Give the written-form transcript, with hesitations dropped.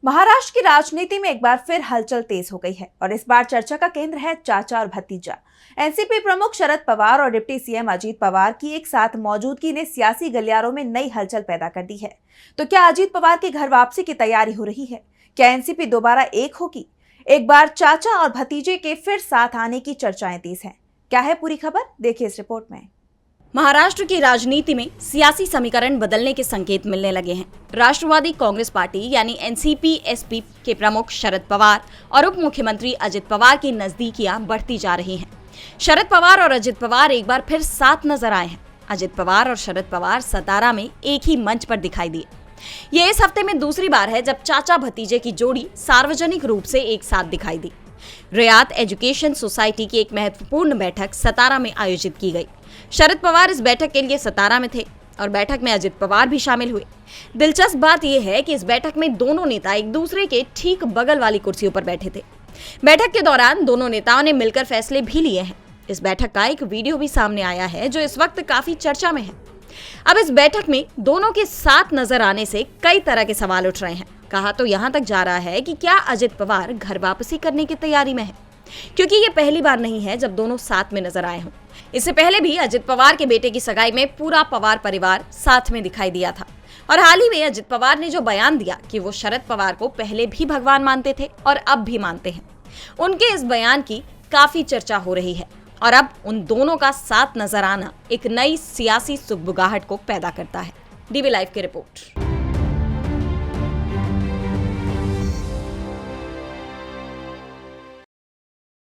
महाराष्ट्र की राजनीति में एक बार फिर हलचल तेज हो गई है और इस बार चर्चा का केंद्र है चाचा और भतीजा। एनसीपी प्रमुख शरद पवार और डिप्टी सीएम अजीत पवार की एक साथ मौजूदगी ने सियासी गलियारों में नई हलचल पैदा कर दी है। तो क्या अजीत पवार की घर वापसी की तैयारी हो रही है? क्या एनसीपी दोबारा एक होगी? एक बार चाचा और भतीजे के फिर साथ आने की चर्चाएं तेज हैं। क्या है पूरी खबर, देखिए इस रिपोर्ट में। महाराष्ट्र की राजनीति में सियासी समीकरण बदलने के संकेत मिलने लगे हैं। राष्ट्रवादी कांग्रेस पार्टी यानी एनसीपी-एसपी के प्रमुख शरद पवार और उप मुख्यमंत्री अजित पवार की नजदीकियां बढ़ती जा रही हैं। शरद पवार और अजित पवार एक बार फिर साथ नजर आए हैं। अजित पवार और शरद पवार सतारा में एक ही मंच पर दिखाई दिए। ये इस हफ्ते में दूसरी बार है जब चाचा भतीजे की जोड़ी सार्वजनिक रूप से एक साथ दिखाई दी। रियात एजुकेशन सोसाइटी की एक महत्वपूर्ण बैठक सतारा में आयोजित की गई। शरद पवार इस बैठक के लिए सतारा में थे और बैठक में अजित पवार भी शामिल हुए। दिलचस्प बात यह है कि इस बैठक में दोनों नेता एक दूसरे के ठीक बगल वाली कुर्सियों पर बैठे थे। बैठक के दौरान दोनों नेताओं ने मिलकर फैसले भी लिए हैं। इस बैठक का एक वीडियो भी सामने आया है जो इस वक्त काफी चर्चा में है। अब इस बैठक में दोनों के साथ नजर आने से कई तरह के सवाल उठ रहे हैं। कहा तो यहां तक जा रहा है कि क्या अजित पवार घर वापसी करने की तैयारी में है, क्योंकि ये पहली बार नहीं है जब दोनों साथ में नजर आए हों। इससे पहले भी अजित पवार के बेटे की सगाई में पूरा पवार परिवार साथ में दिखाई दिया था। और हाल ही में अजित पवार ने जो बयान दिया कि वो शरद पवार को पहले भी भगवान मानते थे और अब भी मानते हैं, उनके इस बयान की काफी चर्चा हो रही है। और अब उन दोनों का साथ नजर आना एक नई सियासी सुगबुगाहट को पैदा करता है। डीवी लाइव की रिपोर्ट।